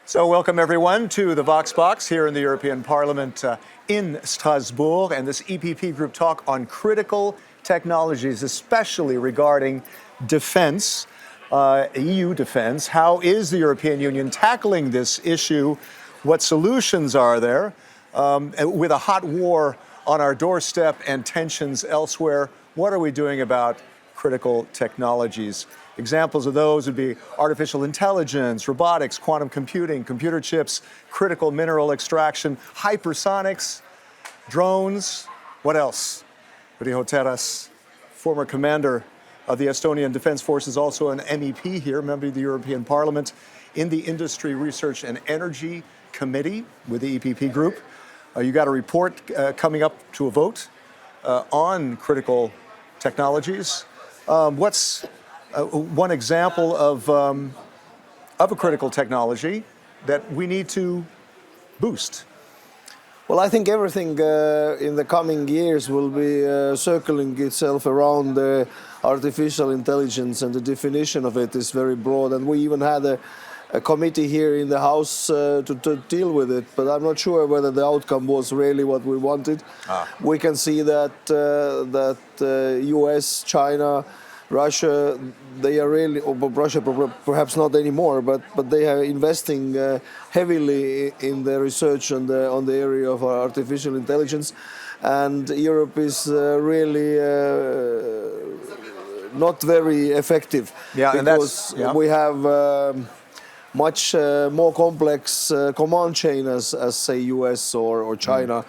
So welcome everyone to the Vox Box here in the European Parliament in Strasbourg, and this EPP Group talk on critical technologies, especially regarding defense, EU defense. How is the European Union tackling this issue? What solutions are there? With a hot war on our doorstep and tensions elsewhere, what are we doing about critical technologies? Examples of those would be artificial intelligence, robotics, quantum computing, computer chips, critical mineral extraction, hypersonics, drones. What else? Riho Terras, former commander of the Estonian Defence Forces, also an MEP here, member of the European Parliament, in the Industry, Research and Energy Committee with the EPP Group. You got a report coming up to a vote on critical technologies. What's one example of a critical technology that we need to boost? Well, I think everything in the coming years will be circling itself around artificial intelligence, and the definition of it is very broad. And we even had a committee here in the House to deal with it, but I'm not sure whether the outcome was really what we wanted. We can see that US, China, Russia, they are really, or Russia perhaps not anymore, but they are investing heavily in the research on the area of artificial intelligence, and Europe is really not very effective. Yeah, because we have much more complex command chain as say US or China,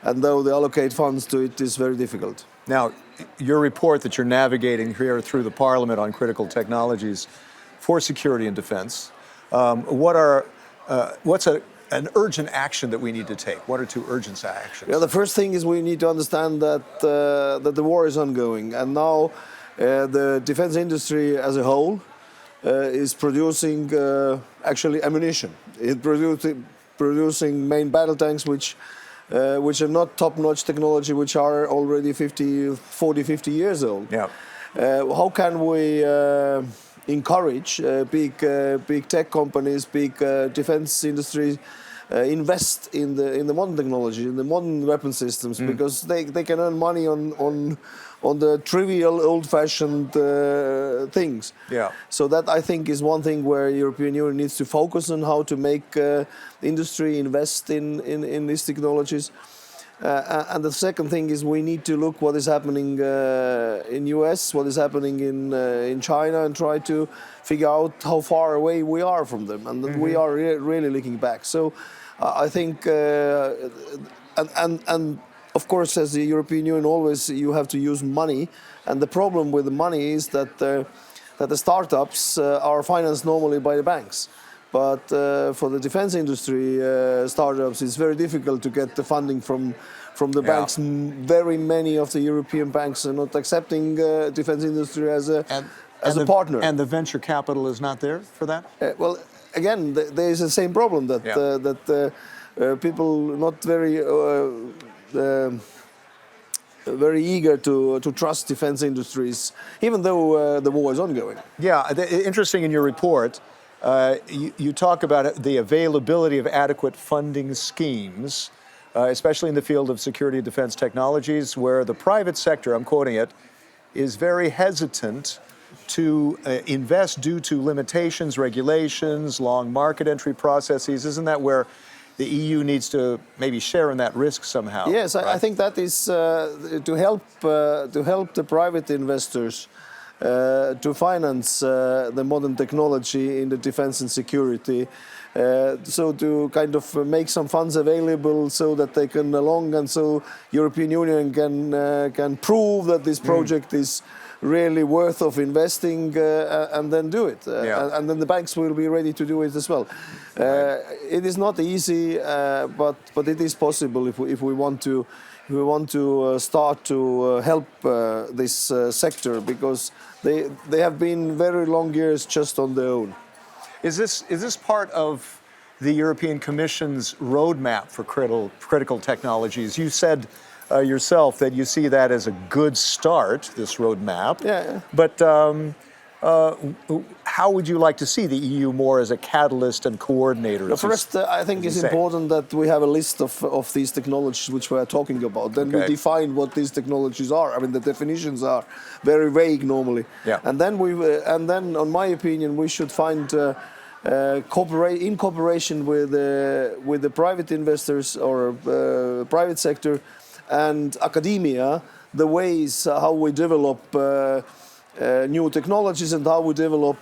and though they allocate funds to it, is very difficult. Now, your report that you're navigating here through the Parliament on critical technologies for security and defense, what's an urgent action that we need to take? What are two urgent actions? Yeah, the first thing is we need to understand that the war is ongoing, and now the defense industry as a whole is producing actually ammunition. It's producing main battle tanks, which are not top-notch technology, which are already 40, 50 years old. Yeah. How can we encourage big tech companies, big defense industries invest in the modern technology, in the modern weapon systems, because they can earn money on the trivial, old-fashioned things. Yeah. So that, I think, is one thing where European Union needs to focus on, how to make industry invest in these technologies. And the second thing is we need to look what is happening in US, what is happening in China, and try to figure out how far away we are from them, and that we are really looking back. So I think, and of course, as the European Union, always you have to use money, and the problem with the money is that the startups are financed normally by the banks. But for the defense industry startups, it's very difficult to get the funding from the banks. Very many of the European banks are not accepting defense industry as a partner. And the venture capital is not there for that? Well, again, there is the same problem that people not very eager to trust defense industries, even though the war is ongoing. Yeah, interesting in your report. You talk about the availability of adequate funding schemes, especially in the field of security and defense technologies, where the private sector, I'm quoting it, is very hesitant to invest due to limitations, regulations, long market entry processes. Isn't that where the EU needs to maybe share in that risk somehow? Yes, right? I think that is to help the private investors to finance the modern technology in the defense and security. So to kind of make some funds available so that they can along, and so European Union can prove that this project is really worth of investing, and then do it. And then the banks will be ready to do it as well. It is not easy, but it is possible if we want to start to help this sector, because they have been very long years just on their own. Is this part of the European Commission's roadmap for critical technologies? You said yourself that you see that as a good start, this roadmap. Yeah. But how would you like to see the EU more as a catalyst and coordinator? First, I think it's important that we have a list of these technologies which we are talking about. Then we define what these technologies are. I mean, the definitions are very vague normally. Yeah. And then, on my opinion, we should find in cooperation with the private investors or private sector and academia, the ways how we develop new technologies and how we develop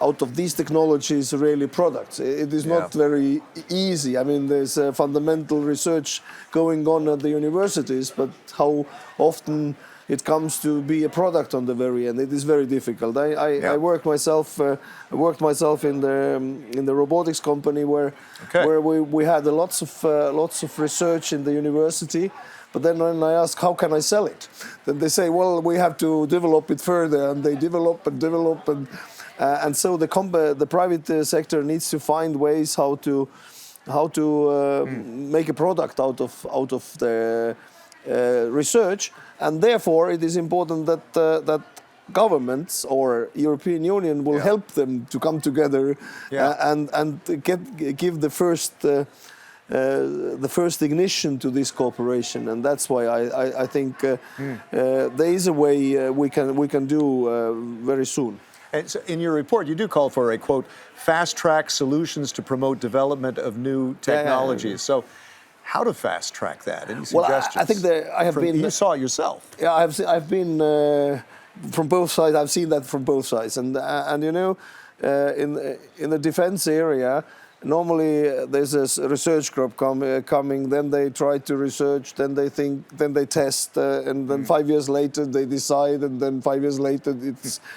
out of these technologies really products. It is not very easy. I mean, there's fundamental research going on at the universities, but how often it comes to be a product on the very end, it is very difficult. I worked myself in the robotics company where we had lots of research in the university. But then when I ask, how can I sell it? Then they say, well, we have to develop it further, and they develop, and so the private sector needs to find ways how to make a product out of the research, and therefore it is important that governments or European Union will help them to come together and give the first ignition to this cooperation, and that's why I think there is a way we can do very soon. And so in your report, you do call for a, quote, fast-track solutions to promote development of new technologies. So how to fast-track that? Any suggestions? Well, I think I have been... You saw it yourself. Yeah, I've been from both sides. I've seen that from both sides. And you know, in the defense area, normally there's a research group coming, then they try to research, then they think, then they test, and then 5 years later they decide, and then 5 years later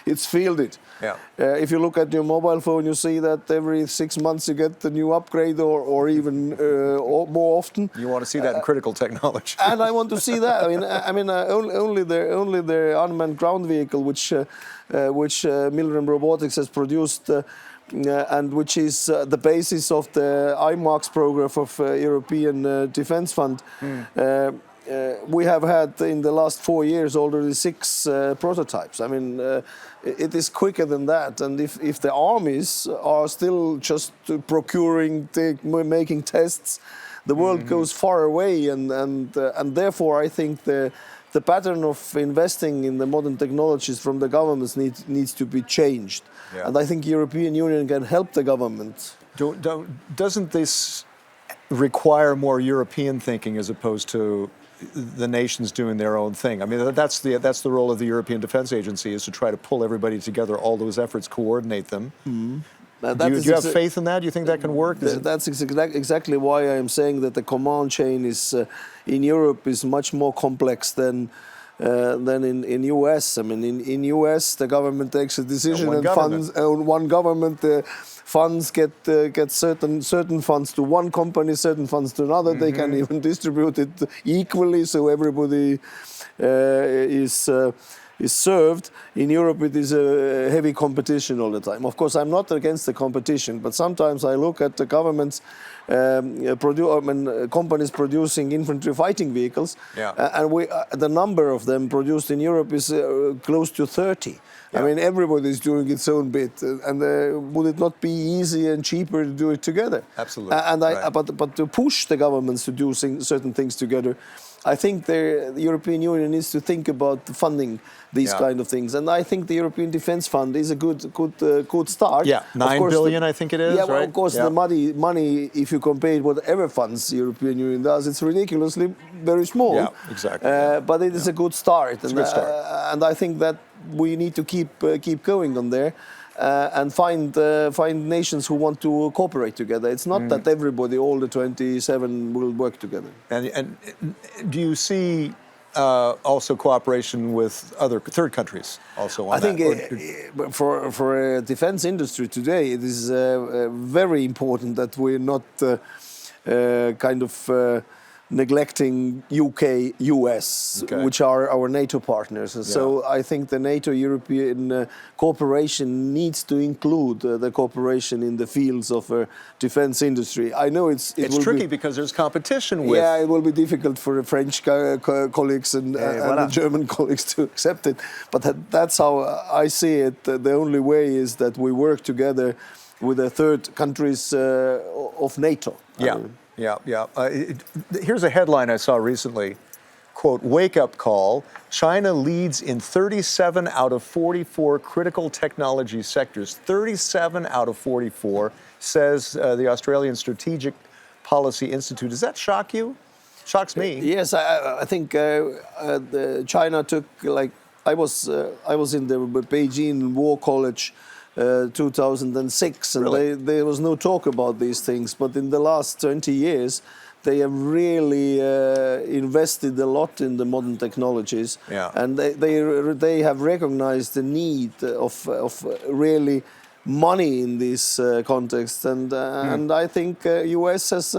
it's fielded. Yeah. If you look at your mobile phone, you see that every 6 months you get the new upgrade, or even more often. You want to see that in critical technology. And I want to see that. I mean, only the unmanned ground vehicle, which Millennium Robotics has produced. And which is the basis of the IMAX program of European Defence Fund. We have had in the last 4 years already 6 prototypes. I mean, it is quicker than that. And if the armies are still just procuring, making tests, the world goes far away. And therefore, I think the pattern of investing in the modern technologies from the governments needs to be changed. Yeah. And I think European Union can help the government. Doesn't this require more European thinking as opposed to the nations doing their own thing? I mean, that's the role of the European Defence Agency, is to try to pull everybody together, all those efforts, coordinate them. Do you have faith in that? Do you think that can work? That's exactly why I am saying that the command chain is in Europe is much more complex than in US. I mean, in US the government takes a decision one government funds get certain funds to one company, certain funds to another. They can even distribute it equally, so everybody is served. In Europe, it is a heavy competition all the time. Of course, I'm not against the competition, but sometimes I look at the governments, companies producing infantry fighting vehicles, and the number of them produced in Europe is close to 30. I mean, everybody is doing its own bit, and would it not be easier and cheaper to do it together? Absolutely. But to push the governments to do certain things together, I think the European Union needs to think about funding these kind of things, and I think the European Defence Fund is a good start. Yeah, 9 billion, I think it is. Yeah, well, right? of course, the money, if you compare it whatever funds the European Union does, it's ridiculously very small. Yeah, exactly. But it is a good start, it's a good start. And I think that we need to keep going on there. And find nations who want to cooperate together. It's not that everybody, all the 27, will work together. And do you see also cooperation with other third countries also on that? I think for a defense industry today, it is very important that we're not neglecting UK, US, which are our NATO partners. And so I think the NATO-European cooperation needs to include the cooperation in the fields of defense industry. I know it's tricky because there's competition with... Yeah, it will be difficult for the French colleagues and the German colleagues to accept it. But that's how I see it. The only way is that we work together with the third countries of NATO. Here's a headline I saw recently. Quote, wake-up call. China leads in 37 out of 44 critical technology sectors. 37 out of 44, says the Australian Strategic Policy Institute. Does that shock you? Shocks me. Yes, I think China took, like, I was in the Beijing War College 2006, and Really? there was no talk about these things. But in the last 20 years, they have really invested a lot in the modern technologies, and they have recognized the need of really money in this context, and I think US has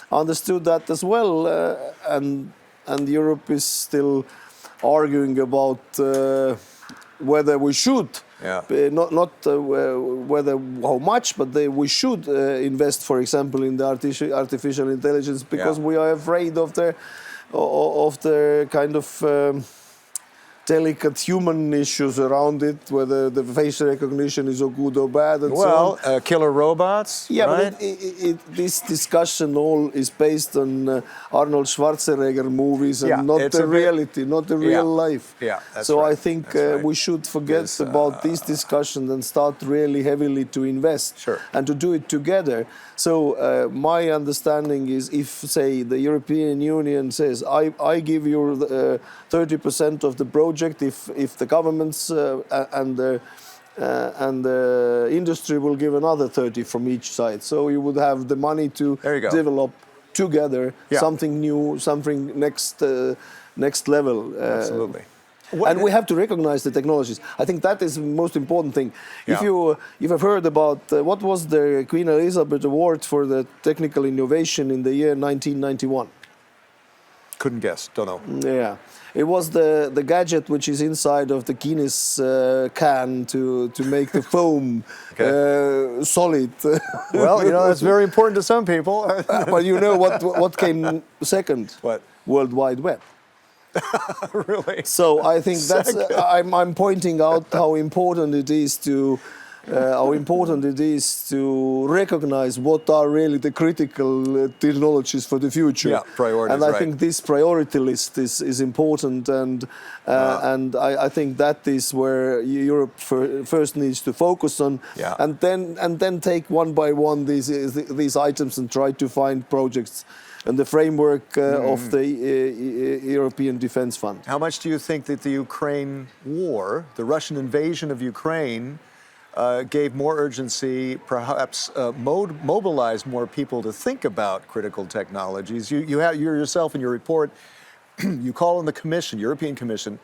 understood that as well, and Europe is still arguing about whether we should. Not whether how much, but we should invest, for example, in the artificial intelligence, because we are afraid of the kind of delicate human issues around it, whether the face recognition is good or bad, and so on. Killer robots. Yeah, right? but this discussion all is based on Arnold Schwarzenegger movies and not the reality, not the real life. So I think we should forget about this discussion and start really heavily to invest and to do it together. So my understanding is, if, say, the European Union says, I give you 30% of the project, if the governments and the industry will give another 30 from each side. So you would have the money to develop together something new, something next level. Absolutely. And we have to recognize the technologies. I think that is the most important thing. If you have heard about what was the Queen Elizabeth Award for the technical innovation in the year 1991? Couldn't guess. Don't know. Yeah. It was the gadget which is inside of the Guinness can to make the foam solid. Well, that's very important to some people. But you know what came second? What? World Wide Web. Really? So I think that's I'm pointing out how important it is to recognize what are really the critical technologies for the future. Yeah, priorities. And I think this priority list is important, and I think that is where Europe first needs to focus on, and then take one by one these items and try to find projects and the framework of the European Defence Fund. How much do you think that the Ukraine war, the Russian invasion of Ukraine, gave more urgency, perhaps mobilized more people to think about critical technologies? You yourself in your report, you call on the Commission, European Commission,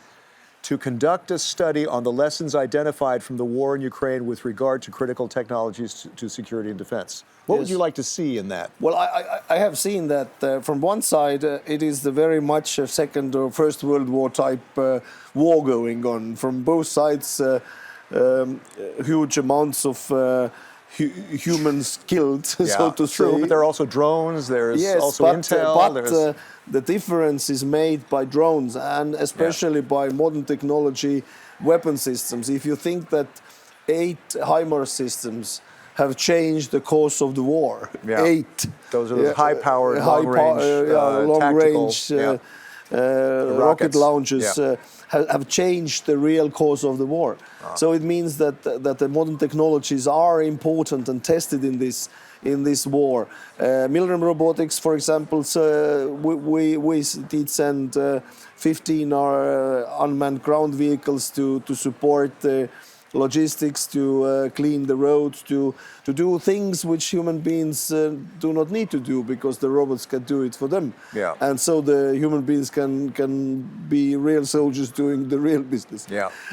to conduct a study on the lessons identified from the war in Ukraine with regard to critical technologies to security and defense. What would you like to see in that? Well, I have seen that from one side, it is very much a Second or First World War type war going on. From both sides, huge amounts of humans killed, so to say. True, but there are also drones, there's also intel. But the difference is made by drones, and especially by modern technology weapon systems. If you think that 8 HIMARS systems have changed the course of the war, 8. Those are the high-powered, long-range rocket launches have changed the real course of the war. So it means that the modern technologies are important and tested in this war. Military robotics, for example, we did send 15 unmanned ground vehicles to support logistics, to clean the roads, to do things which human beings do not need to do, because the robots can do it for them. And so the human beings can be real soldiers doing the real business.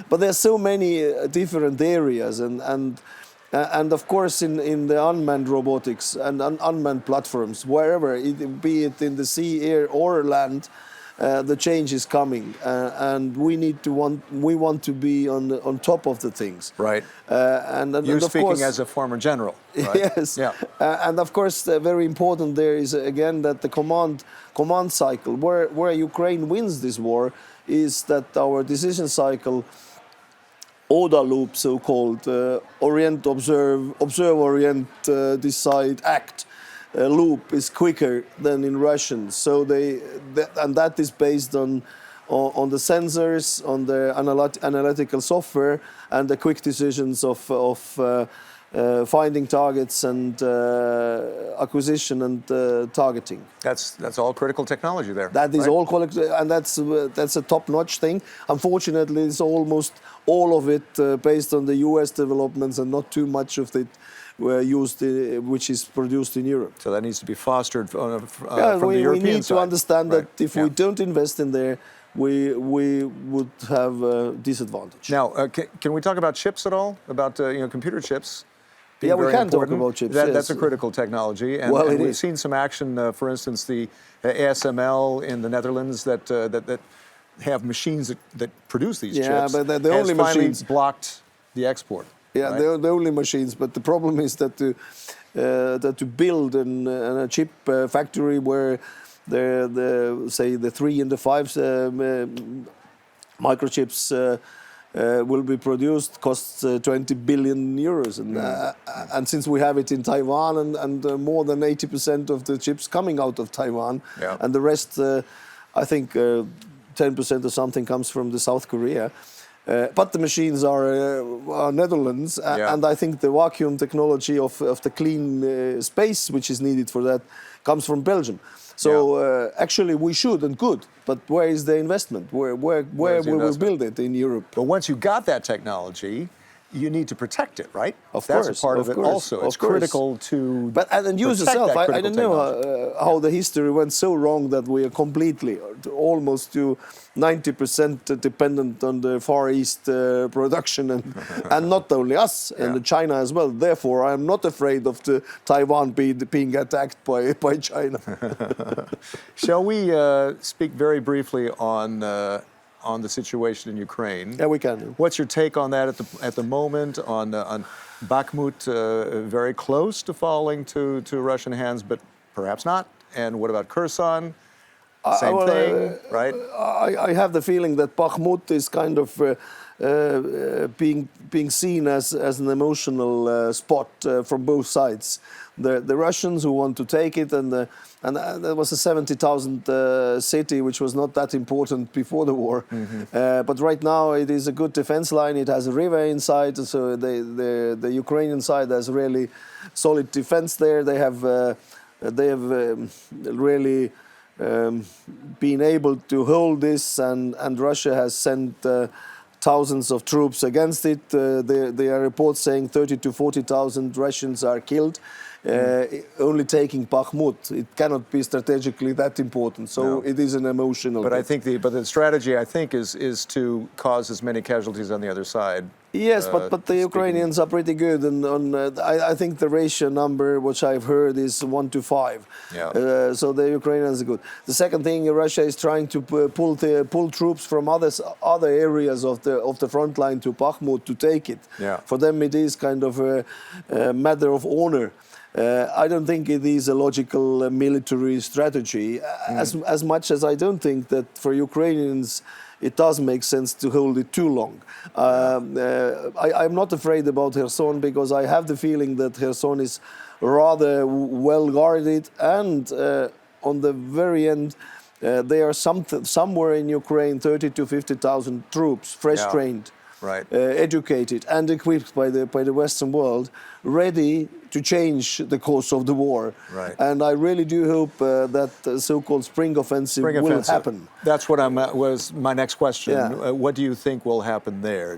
But there's so many different areas, and And of course, in the unmanned robotics and unmanned platforms, wherever, be it in the sea, air, or land, the change is coming, and we want to be on top of the things. Right. And You're of speaking course, as a former general, right? yes. Yeah. And of course, very important there is again that the command cycle, where Ukraine wins this war, is that our decision cycle, ODA loop, so-called orient, observe, orient, decide, act loop, is quicker than in Russian. So and that is based on the sensors, on the analytical software, and the quick decisions of finding targets and acquisition and targeting. That's all critical technology there. That is right? all collective, and that's a top-notch thing. Unfortunately, it's almost all of it based on the U.S. developments, and not too much of it used, which is produced in Europe. So that needs to be fostered from the we European need side. to understand Right. that if we don't invest in there, we would have a disadvantage. Now, can we talk about chips at all? About computer chips? being Yeah, we very can talk important. about chips, That's yes. a critical technology, and, Well, and it we've is. seen some action. For instance, the ASML in the Netherlands that have machines that produce these Yeah, chips. but they're the has only finally machines. blocked the export. Yeah, right? they're the only machines. But the problem is that to build a chip factory where the 3 and the 5 microchips will be produced costs 20 billion euros, and since we have it in Taiwan and more than 80% of the chips coming out of Taiwan, Yeah. and the rest, I think 10% or something comes from the South Korea. But the machines are Netherlands, Yeah. and I think the vacuum technology of the clean space which is needed for that comes from Belgium. So actually we should and could, but where is the investment? Where Where's the will we investment? build it in Europe? But once you got that technology, you need to protect it, right? Of That's course, a part of of it course, also. of It's course. critical to But and use protect yourself. that I critical don't know technology. how the history went so wrong that we are completely, almost to 90% dependent on the Far East production, and not only us, and China as well. Therefore, I am not afraid of the Taiwan being attacked by China. Shall we speak very briefly on the situation in Ukraine? Yeah, we can. What's your take on that at the moment? On Bakhmut, very close to falling to Russian hands, but perhaps not. And what about Kherson? Same thing, right? I have the feeling that Bakhmut is kind of being seen as an emotional spot from both sides. The Russians who want to take it, and there was a 70,000 city which was not that important before the war, but right now it is a good defense line. It has a river inside, so the Ukrainian side has really solid defense there. They have really been able to hold this, and Russia has sent thousands of troops against it. There are reports saying 30 to 40,000 Russians are killed. Only taking Bakhmut, it cannot be strategically that important. So No. it is an emotional. But I bit. think the strategy, I think, is to cause as many casualties on the other side. Yes, but the Ukrainians are pretty good, and I think the ratio number which I've heard is 1 to 5. Yeah. So the Ukrainians are good. The second thing, Russia is trying to pull troops from other areas of the front line to Bakhmut to take it. Yeah. For them, it is kind of a matter of honor. I don't think it is a logical military strategy, as much as I don't think that for Ukrainians it does make sense to hold it too long. I'm not afraid about Kherson because I have the feeling that Kherson is rather well guarded, and on the very end, there are somewhere in Ukraine 30 to 50,000 troops, fresh Yeah. trained. Right. Educated and equipped by the Western world, ready to change the course of the war. Right. And I really do hope that the so-called spring offensive will happen. That's what was my next question. Yeah. What do you think will happen there?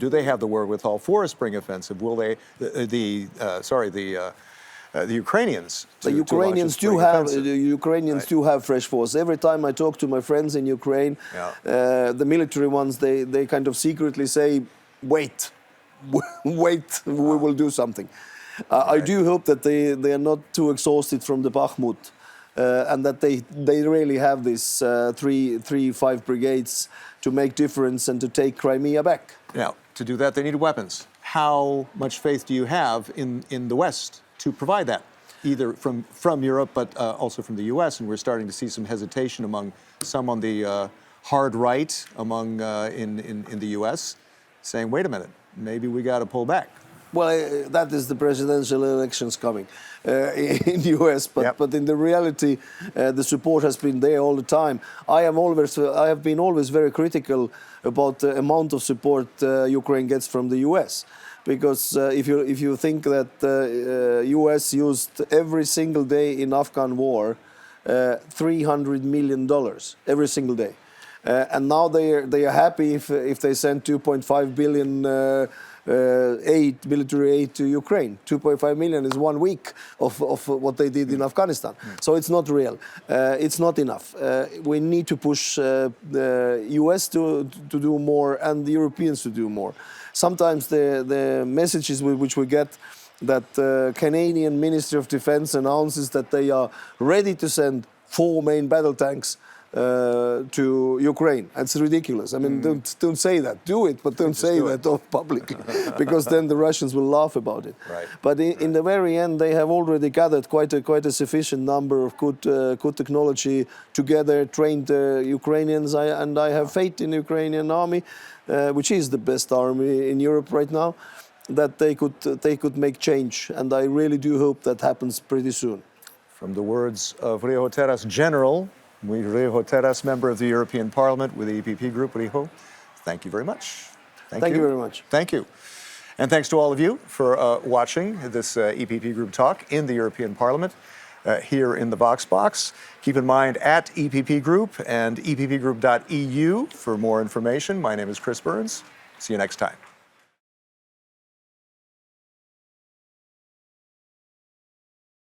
Do they have the wherewithal for a spring offensive? Will they? The Ukrainians. The Ukrainians do have fresh force. Every time I talk to my friends in Ukraine, Yeah. the military ones, they kind of secretly say, wait. wait, we will do something. I do hope that they are not too exhausted from the Bakhmut, and that they really have these 5 brigades to make difference and to take Crimea back. Now, to do that, they need weapons. How much faith do you have in the West to provide that, either from Europe, but also from the U.S.? And we're starting to see some hesitation among some on the hard right, in the U.S., saying, wait a minute, maybe we got to pull back. Well, that is the presidential elections coming in the US, but in the reality, the support has been there all the time. I have been always very critical about the amount of support Ukraine gets from the US, because if you think that US used every single day in Afghan war $300 million every single day, and now they are happy if they send 2.5 billion. Military aid to Ukraine. 2.5 million is 1 week of what they did in Afghanistan. So it's not real. It's not enough. We need to push the US to do more and the Europeans to do more. Sometimes the messages which we get, that the Canadian Ministry of Defence announces that they are ready to send 4 main battle tanks to Ukraine. It's ridiculous. I mean, don't say that. Do it, but don't say that publicly, because then the Russians will laugh about it. Right. But in the very end, they have already gathered quite a sufficient number of good technology together, trained Ukrainians, and I have faith in the Ukrainian army, which is the best army in Europe right now, that they could make change, and I really do hope that happens pretty soon. From the words of Riho Terras, General, Riho Terras, member of the European Parliament with the EPP Group. Riho, thank you very much. Thank you very much. Thank you. And thanks to all of you for watching this EPP Group talk in the European Parliament here in the Vox Box. Keep in mind at EPP Group and eppgroup.eu for more information. My name is Chris Burns. See you next time.